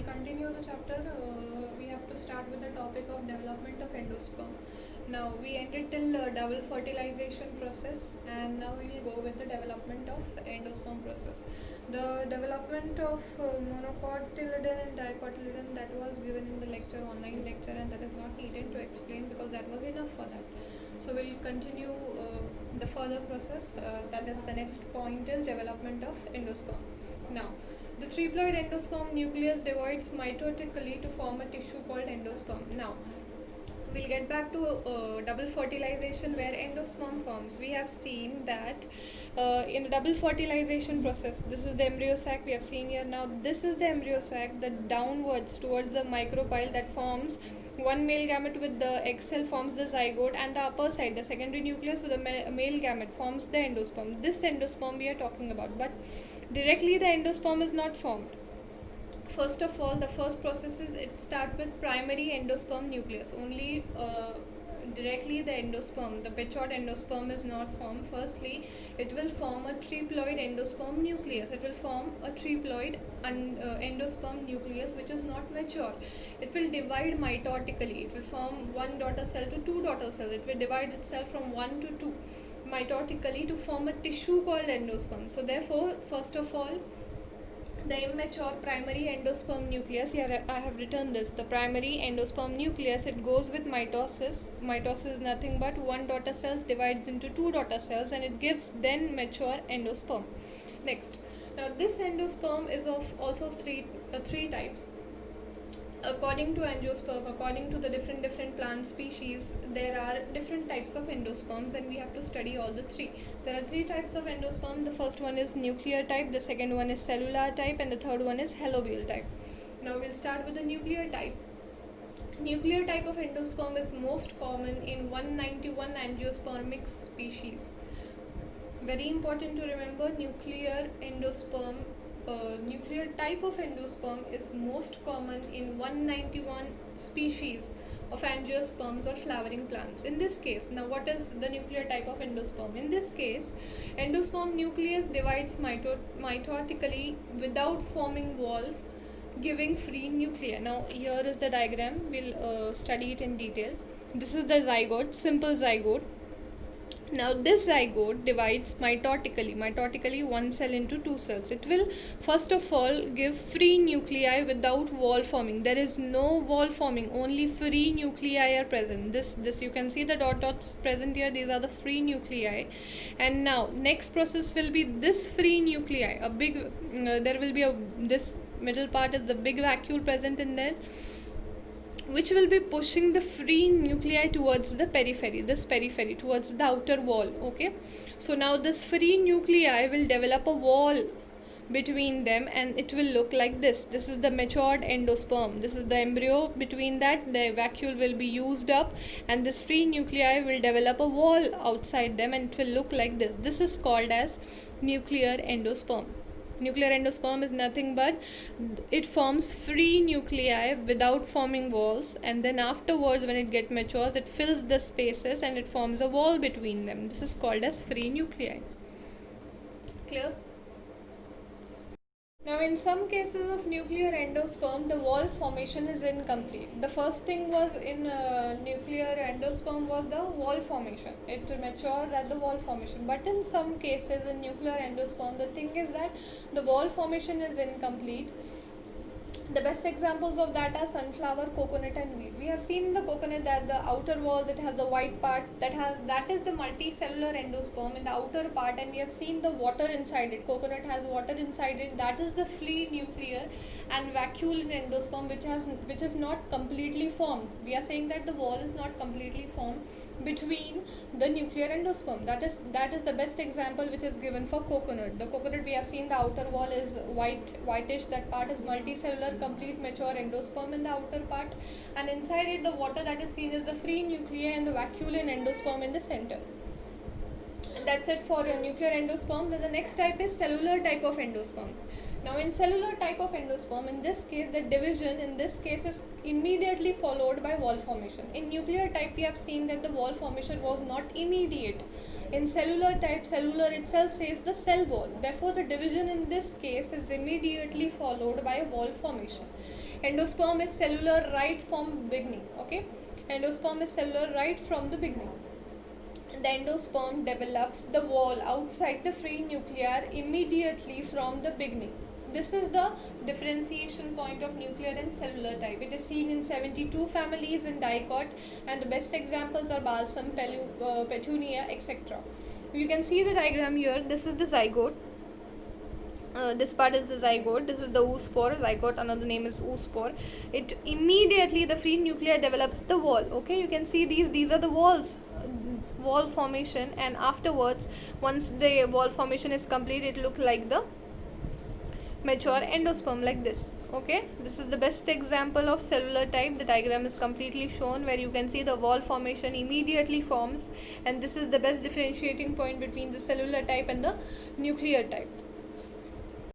continue the chapter. We have to start with the topic of development of endosperm. Now we ended till double fertilization process, and now we will go with the development of endosperm process. The development of monocotyledon and dicotyledon, that was given in the lecture, online lecture, and that is not needed to explain because that was enough for that. So we'll continue the further process. That is the next point is development of endosperm. Now, the triploid endosperm nucleus divides mitotically to form a tissue called endosperm. Now, we'll get back to double fertilization where endosperm forms. We have seen that in the double fertilization process, this is the embryo sac we have seen here. Now, this is the embryo sac, the downwards towards the micropyle that forms one male gamete with the egg cell forms the zygote, and the upper side, the secondary nucleus with the male gamete forms the endosperm. This endosperm we are talking about, but directly the endosperm is not formed. First of all, the first process is it start with primary endosperm nucleus. Only directly the endosperm, the matured endosperm is not formed. Firstly, it will form a triploid endosperm nucleus. It will form a triploid endosperm nucleus which is not mature. It will divide mitotically. It will form one daughter cell to two daughter cells. It will divide itself from 1 to 2 mitotically to form a tissue called endosperm. So therefore, first of all, the immature primary endosperm nucleus, here I have written this, the primary endosperm nucleus, it goes with mitosis. Mitosis is nothing but one daughter cells divides into two daughter cells, and it gives then mature endosperm. Next, now this endosperm is also of three types. According to angiosperm, according to the different plant species, there are different types of endosperms, and we have to study all the three. There are three types of endosperm. The first one is nuclear type, the second one is cellular type, and the third one is halobial type. Now we'll start with the nuclear type. Nuclear type of endosperm is most common in 191 angiospermic species. Very important to remember, nuclear type of endosperm is most common in 191 species of angiosperms or flowering plants. In this case, now what is the nuclear type of endosperm? In this case, endosperm nucleus divides mitotically without forming wall, giving free nuclei. Now here is the diagram. We'll study it in detail. This is the zygote, simple zygote. Now this zygote divides mitotically one cell into two cells. It will first of all give free nuclei without wall forming. There is no wall forming, only free nuclei are present. This you can see the dots present here. These are the free nuclei. And now next process will be this free nuclei. A big there will be this middle part is the big vacuole present in there, which will be pushing the free nuclei towards the periphery, towards the outer wall. Okay, so now this free nuclei will develop a wall between them, and it will look like this. This is the matured endosperm. This is the embryo. Between that, the vacuole will be used up, and this free nuclei will develop a wall outside them, and it will look like this. This is called as nuclear endosperm. Nuclear endosperm is nothing but it forms free nuclei without forming walls, and then afterwards when it gets matures, it fills the spaces and it forms a wall between them. This is called as free nuclei. Clear? Now in some cases of nuclear endosperm, the wall formation is incomplete. The first thing was in nuclear endosperm was the wall formation. It matures at the wall formation. But in some cases in nuclear endosperm, the thing is that the wall formation is incomplete. The best examples of that are sunflower, coconut and wheat. We have seen in the coconut that the outer walls, it has the white part that is the multicellular endosperm in the outer part, and we have seen the water inside it. Coconut has water inside it, that is the free nuclear and vacuole in endosperm which is not completely formed. We are saying that the wall is not completely formed between the nuclear endosperm. That is the best example which is given for coconut. The coconut, we have seen the outer wall is whitish, that part is multicellular, complete mature endosperm in the outer part, and inside it the water that is seen is the free nuclei and the vacuole in endosperm in the center. That's it for nuclear endosperm. Then the next type is cellular type of endosperm. Now in cellular type of endosperm, in this case the division in this case is immediately followed by wall formation. In nuclear type we have seen that the wall formation was not immediate. In cellular type, cellular itself says the cell wall. Therefore the division in this case is immediately followed by wall formation. Endosperm is cellular right from beginning. Okay, endosperm is cellular right from the beginning. The endosperm develops the wall outside the free nuclear immediately from the beginning. This is the differentiation point of nuclear and cellular type. It is seen in 72 families in dicot, and the best examples are balsam, petunia, etc. You can see the diagram here. This is the zygote. This part is the zygote. This is the oospore. Zygote, another name is oospore. It immediately, the free nuclear develops the wall. Okay, you can see these are the walls, wall formation, and afterwards once the wall formation is complete, it look like the mature endosperm like this. Okay, this is the best example of cellular type. The diagram is completely shown where you can see the wall formation immediately forms, and this is the best differentiating point between the cellular type and the nuclear type.